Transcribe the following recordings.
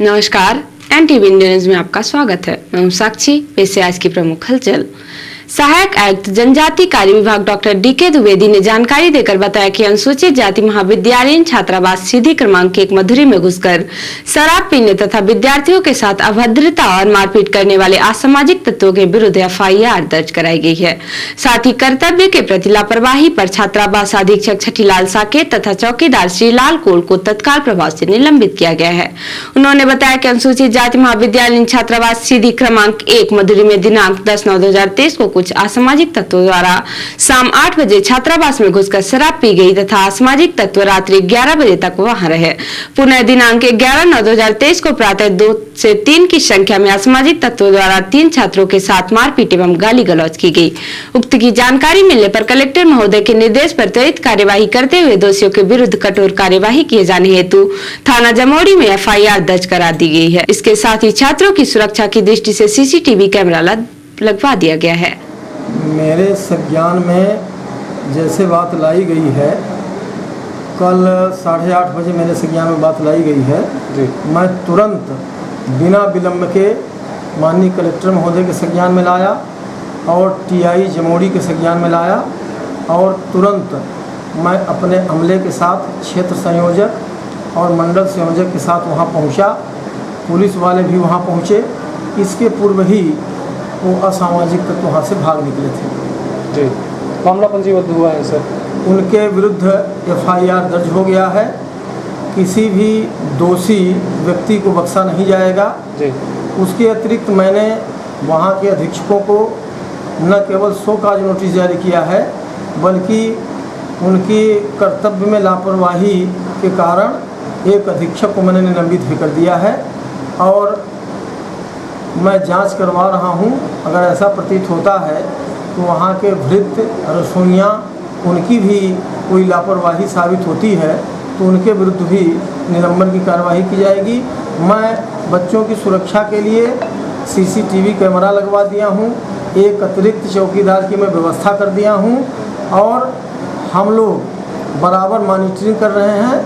नमस्कार, NTV news में आपका स्वागत है। मैं हूं साक्षी। पेश है आज की प्रमुख हलचल। सहायक आयुक्त जनजाति कार्य विभाग डॉक्टर डीके द्विवेदी ने जानकारी देकर बताया कि अनुसूचित जाति महाविद्यालयीन छात्रावास सीधी क्रमांक 1 मधुरी में घुसकर शराब पीने तथा विद्यार्थियों के साथ अभद्रता और मारपीट करने वाले असामाजिक तत्वों के विरुद्ध एफआईआर दर्ज कराई गई है। साथ ही कर्तव्य के प्रति लापरवाही पर छात्रावास अधीक्षक छठीलाल साकेत तथा चौकीदार श्रीलाल कोल को तत्काल प्रभाव से निलंबित किया गया है। उन्होंने बताया कि अनुसूचित जाति महाविद्यालयीन छात्रावास सीधी क्रमांक 1 मधुरी में दिनांक 10/9/2023 को कुछ असामाजिक तत्वों द्वारा शाम 8 बजे छात्रावास में घुसकर शराब पी गई तथा असामाजिक तत्व रात्रि 11 बजे तक वहां रहे। पुनः दिनांक 11/9/2023 को प्रातः 2 से 3 की संख्या में असामाजिक तत्वों द्वारा 3 छात्रों के साथ मारपीट एवं गाली गलौज की गई। उक्त की जानकारी मिलने पर कलेक्टर महोदय के निर्देश पर त्वरित कार्यवाही करते हुए दोषियों के विरुद्ध कठोर कार्यवाही किए जाने हेतु थाना जमोड़ी में एफआईआर दर्ज करा दी गई है। इसके साथ ही छात्रों की सुरक्षा की दृष्टि से सीसीटीवी कैमरा लगवा दिया गया है। मेरे संज्ञान में जैसे बात लाई गई है, कल 8:30 बजे मेरे संज्ञान में बात लाई गई है जी। मैं तुरंत बिना विलंब के माननीय कलेक्टर महोदय के संज्ञान में लाया और टीआई जमोड़ी के संज्ञान में लाया और तुरंत मैं अपने अमले के साथ क्षेत्र संयोजक और मंडल संयोजक के साथ वहां पहुंचा। पुलिस वाले भी वहां पहुंचे। इसके पूर्व ही वो असामाजिक तत्व वहाँ से भाग निकले थे जी। मामला पंजीबद्ध हुआ है सर। उनके विरुद्ध एफआईआर दर्ज हो गया है। किसी भी दोषी व्यक्ति को बख्शा नहीं जाएगा जी। उसके अतिरिक्त मैंने वहाँ के अधीक्षकों को न केवल शो काज नोटिस जारी किया है, बल्कि उनकी कर्तव्य में लापरवाही के कारण एक अधीक्षक को मैंने निलंबित भी कर दिया है और मैं जांच करवा रहा हूं। अगर ऐसा प्रतीत होता है तो वहां के भृत्य रसोइयाँ उनकी भी कोई लापरवाही साबित होती है तो उनके विरुद्ध भी निलंबन की कार्रवाई की जाएगी। मैं बच्चों की सुरक्षा के लिए सीसीटीवी कैमरा लगवा दिया हूं, एक अतिरिक्त चौकीदार की मैं व्यवस्था कर दिया हूं और हम लोग बराबर मॉनिटरिंग कर रहे हैं।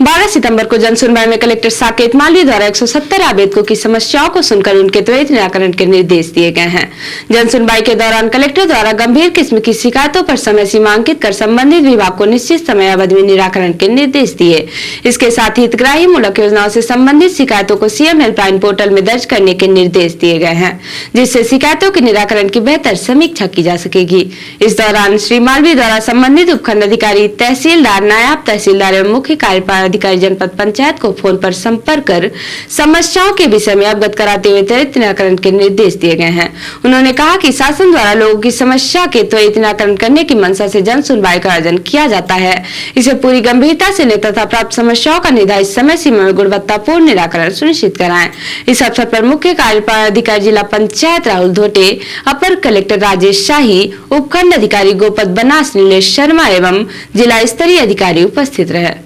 12 सितंबर को जन सुनवाई में कलेक्टर साकेत मालवीय द्वारा 170 आवेदकों की समस्याओं को सुनकर उनके त्वरित निराकरण के निर्देश दिए गए हैं। जन सुनवाई के दौरान कलेक्टर द्वारा गंभीर किस्म की शिकायतों पर समय सीमा अंकित कर संबंधित विभाग को निश्चित समय अवधि में निराकरण के निर्देश दिए। इसके साथ ही हितग्राही मूलक योजनाओं से संबंधित शिकायतों को सीएम हेल्पलाइन पोर्टल में दर्ज करने के निर्देश दिए गए हैं, जिससे शिकायतों के निराकरण की बेहतर समीक्षा की जा सकेगी। इस दौरान श्री मालवीय द्वारा संबंधित उपखंड अधिकारी, तहसीलदार, नायब तहसीलदार एवं मुख्य कार्यपालक अधिकारी जनपद पंचायत को फोन पर संपर्क कर समस्याओं के विषय में अवगत कराते हुए त्वरित निराकरण के निर्देश दिए गए हैं। उन्होंने कहा कि शासन द्वारा लोगों की समस्या के त्वरित निराकरण करने की मंशा से जन सुनवाई का आयोजन किया जाता है। इसे पूरी गंभीरता से लें तथा प्राप्त समस्याओं का निर्धारित समय सीमा में गुणवत्तापूर्ण निराकरण सुनिश्चित कराएं। इस अवसर पर मुख्य कार्यपालक अधिकारी जिला पंचायत राहुल धोटे, अपर कलेक्टर राजेश शाही, उपखंड अधिकारी गोपद बनास, नीलेश शर्मा एवं जिला स्तरीय अधिकारी उपस्थित रहे।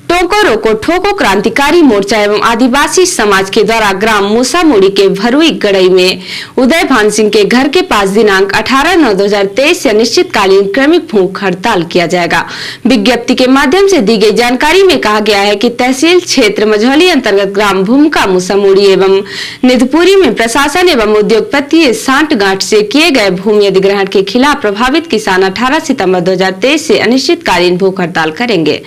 टोको रोको ठोको क्रांतिकारी मोर्चा एवं आदिवासी समाज के द्वारा ग्राम मूसामुड़ी के भरुई गड़ई में उदय भान सिंह के घर के पास दिनांक 18/9/2023 से अनिश्चितकालीन क्रमिक भूख हड़ताल किया जाएगा। विज्ञप्ति के माध्यम से दी गई जानकारी में कहा गया है कि तहसील क्षेत्र मझौली अंतर्गत ग्राम भूमिका मूसामुड़ी एवं निधपुरी में प्रशासन एवं उद्योगपति सांठगांठ से किए गए भूमि अधिग्रहण के खिलाफ प्रभावित किसान 18 सितंबर 2023 से अनिश्चितकालीन भूख हड़ताल करेंगे,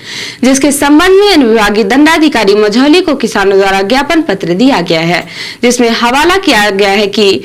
जिसके संबंध में अनुविभागीय दंडाधिकारी मझौली को किसानों द्वारा ज्ञापन पत्र दिया गया है, जिसमें हवाला किया गया है कि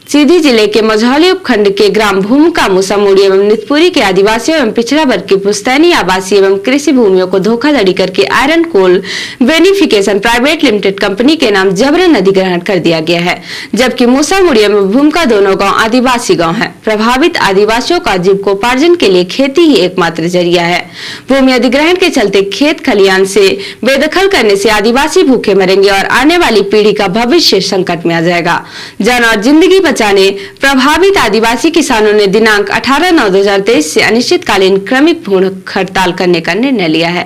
सीधी जिले के मझौली उपखंड के ग्राम भूमिका मूसामुड़ी एवं निधपुरी के आदिवासियों एवं पिछड़ा वर्ग की पुश्तैनी आवासीय एवं कृषि भूमियों को धोखाधड़ी करके आयरन कोल बेनिफिकेशन प्राइवेट लिमिटेड कंपनी के नाम जबरन अधिग्रहण कर दिया गया है, जबकि मूसामुड़ी एवं भूमिका दोनों गांव आदिवासी गांव है। प्रभावित आदिवासियों का जीविकोपार्जन के लिए खेती ही एकमात्र जरिया है। भूमि अधिग्रहण के चलते खेत खलियान से बेदखल करने से आदिवासी भूखे मरेंगे और आने वाली पीढ़ी का भविष्य संकट में आ जाएगा। जन और जिंदगी प्रभावित आदिवासी किसानों ने दिनांक 18/9/2023 से अनिश्चितकालीन क्रमिक भूख हड़ताल करने का निर्णय लिया है।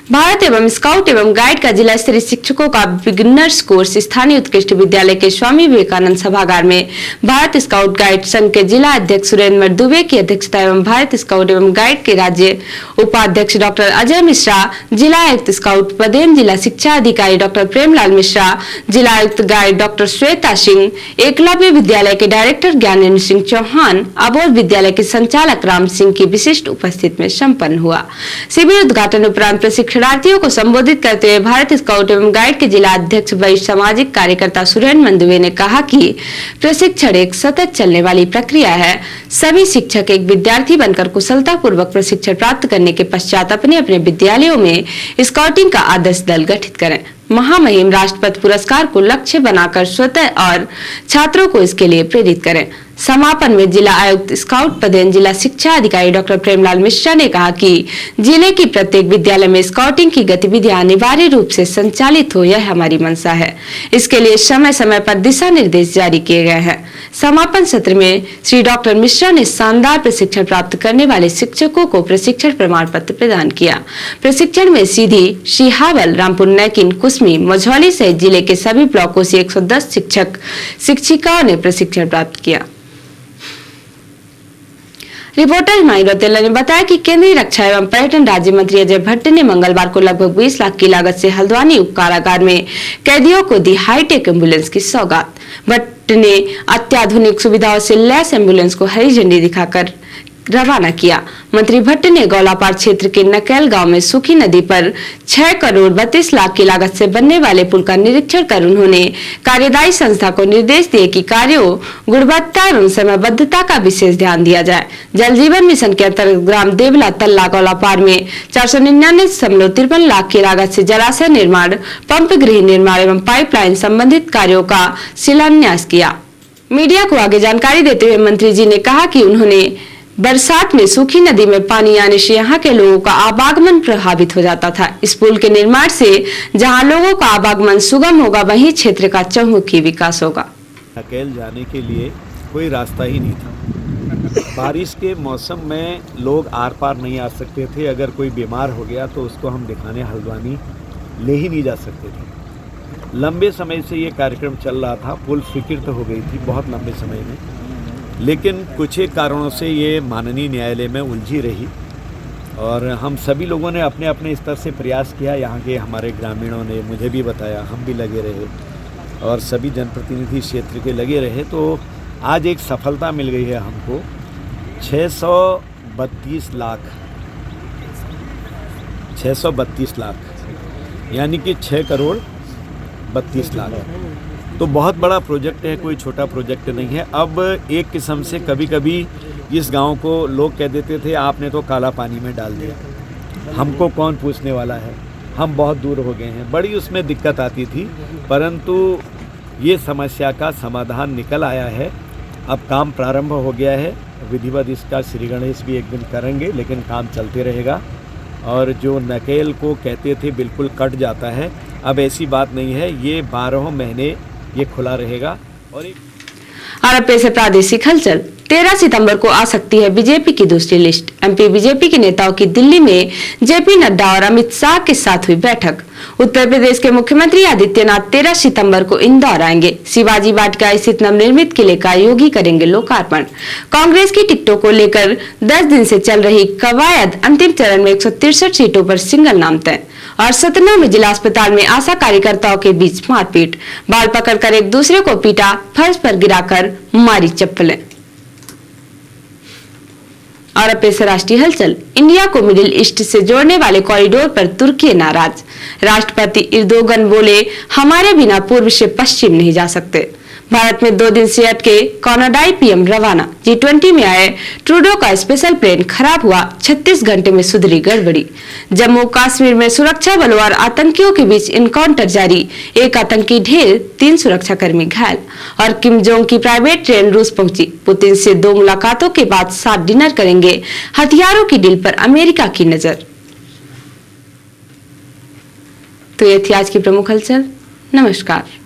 भारत एवं स्काउट एवं गाइड का जिला स्तरीय शिक्षकों का बिगिनर्स कोर्स स्थानीय उत्कृष्ट विद्यालय के स्वामी विवेकानंद सभागार में भारत स्काउट गाइड संघ के जिला अध्यक्ष सुरेंद्र दुबे की अध्यक्षता एवं भारत स्काउट एवं गाइड के राज्य उपाध्यक्ष डॉक्टर अजय मिश्रा, जिला आयुक्त स्काउट पदेन, जिला शिक्षा अधिकारी डॉक्टर प्रेमलाल मिश्रा, जिला आयुक्त गाइड डॉक्टर श्वेता सिंह, एकलव्य विद्यालय के डायरेक्टर ज्ञानेन्द्र सिंह चौहान, अबोध विद्यालय के संचालक राम सिंह की विशिष्ट उपस्थिति में संपन्न हुआ। शिविर उद्घाटन उपरांत प्रशिक्षणार्थियों को संबोधित करते हुए भारत स्काउट एवं गाइड के जिला अध्यक्ष वरिष्ठ सामाजिक कार्यकर्ता सुरेंद्र दुबे ने कहा कि प्रशिक्षण एक सतत चलने वाली प्रक्रिया है। सभी शिक्षक एक विद्यार्थी बनकर कुशलता पूर्वक प्रशिक्षण प्राप्त करने के पश्चात अपने अपने विद्यालयों में स्काउटिंग का आदर्श दल गठित करें। महामहिम राष्ट्रपति पुरस्कार को लक्ष्य बनाकर स्वतः और छात्रों को इसके लिए प्रेरित करें। समापन में जिला आयुक्त स्काउट पदेन, जिला शिक्षा अधिकारी डॉक्टर प्रेमलाल मिश्रा ने कहा कि जिले की प्रत्येक विद्यालय में स्काउटिंग की गतिविधियां अनिवार्य रूप से संचालित हो, यह हमारी मंशा है। इसके लिए समय समय पर दिशा निर्देश जारी किए गए हैं। समापन सत्र में श्री डॉक्टर मिश्रा ने शानदार प्रशिक्षण प्राप्त करने वाले शिक्षकों को प्रशिक्षण प्रमाण पत्र प्रदान किया। प्रशिक्षण में सीधी, सिहावल, रामपुर, नैकिन, कुसमी, मझौली सहित जिले के सभी ब्लॉकों से 110 शिक्षक शिक्षिकाओं ने प्रशिक्षण प्राप्त किया। रिपोर्टर हिमायत रौतेला ने बताया कि केंद्रीय रक्षा एवं पर्यटन राज्य मंत्री अजय भट्ट ने मंगलवार को लगभग 20 लाख की लागत से हल्द्वानी उप कारागार में कैदियों को दी हाईटेक एम्बुलेंस की सौगात। भट्ट ने अत्याधुनिक सुविधाओं से लैस एम्बुलेंस को हरी झंडी दिखाकर रवाना किया। मंत्री भट्ट ने गौलापार क्षेत्र के नकेल गांव में सूखी नदी पर 6 करोड़ 32 लाख की लागत से बनने वाले पुल का निरीक्षण कर उन्होंने कार्यदायी संस्था को निर्देश दिए कि कार्यों, गुणवत्ता एवं समयबद्धता का विशेष ध्यान दिया जाए। जल जीवन मिशन के अंतर्गत ग्राम देवला तल्ला गौलापार में 499.53 लाख की लागत से जलाशय निर्माण, पंप गृह निर्माण एवं पाइपलाइन संबंधित कार्यों का शिलान्यास किया। मीडिया को आगे जानकारी देते हुए मंत्री जी ने कहा कि उन्होंने बरसात में सूखी नदी में पानी आने से यहाँ के लोगों का आवागमन प्रभावित हो जाता था। इस पुल के निर्माण से जहाँ लोगों का आवागमन सुगम होगा, वहीं क्षेत्र का चहुमुखी विकास होगा। नकेल जाने के लिए कोई रास्ता ही नहीं था। बारिश के मौसम में लोग आर पार नहीं आ सकते थे। अगर कोई बीमार हो गया तो उसको हम दिखाने हल्द्वानी ले ही नहीं जा सकते थे। लंबे समय से ये कार्यक्रम चल रहा था। पुल स्वीकृत हो गई थी बहुत लंबे समय में, लेकिन कुछ एक कारणों से ये माननीय न्यायालय में उलझी रही और हम सभी लोगों ने अपने अपने स्तर से प्रयास किया। यहाँ के हमारे ग्रामीणों ने मुझे भी बताया, हम भी लगे रहे और सभी जनप्रतिनिधि क्षेत्र के लगे रहे। तो आज एक सफलता मिल गई है हमको। 632 लाख यानी कि 6 करोड़ 32 लाख। तो बहुत बड़ा प्रोजेक्ट है, कोई छोटा प्रोजेक्ट नहीं है। अब एक किस्म से कभी कभी इस गांव को लोग कह देते थे आपने तो काला पानी में डाल दिया, हमको कौन पूछने वाला है, हम बहुत दूर हो गए हैं। बड़ी उसमें दिक्कत आती थी, परंतु ये समस्या का समाधान निकल आया है। अब काम प्रारंभ हो गया है। विधिवत इसका श्री गणेश भी एक दिन करेंगे, लेकिन काम चलते रहेगा। और जो नकेल को कहते थे बिल्कुल कट जाता है, अब ऐसी बात नहीं है। ये 12 महीने ये खुला रहेगा। और अब पेश है प्रादेशिक हलचल। 13 सितंबर को आ सकती है बीजेपी की दूसरी लिस्ट। एमपी बीजेपी के नेताओं की दिल्ली में जेपी नड्डा और अमित शाह के साथ हुई बैठक। उत्तर प्रदेश के मुख्यमंत्री आदित्यनाथ 13 सितंबर को इंदौर आएंगे। शिवाजी वाटिका स्थित नवनिर्मित किले का योगी करेंगे लोकार्पण। कांग्रेस की टिकटों को लेकर 10 दिन से चल रही कवायद, अंतिम चरण में 163 सीटों पर सिंगल नाम तय। और सतना में जिला अस्पताल में आशा कार्यकर्ताओं के बीच मारपीट, बाल पकड़कर एक दूसरे को पीटा, फर्श पर गिराकर मारी चप्पलें। और अब पेश है राष्ट्रीय हलचल। इंडिया को मिडिल ईस्ट से जोड़ने वाले कॉरिडोर पर तुर्की नाराज। राष्ट्रपति एर्दोगन बोले, हमारे बिना पूर्व से पश्चिम नहीं जा सकते। भारत में 2 दिन से अटके कनाडाई पीएम रवाना। G20 में आए ट्रूडो का स्पेशल प्लेन खराब हुआ, 36 घंटे में सुधरी गड़बड़ी। जम्मू कश्मीर में सुरक्षा बलों और आतंकियों के बीच इनकाउंटर जारी, एक आतंकी ढेर, 3 सुरक्षाकर्मी घायल। और किम जोंग की प्राइवेट ट्रेन रूस पहुंची। पुतिन से 2 मुलाकातों के बाद साथ डिनर करेंगे। हथियारों की डील पर अमेरिका की नजर। तो ये थी आज की प्रमुख हलचल। नमस्कार।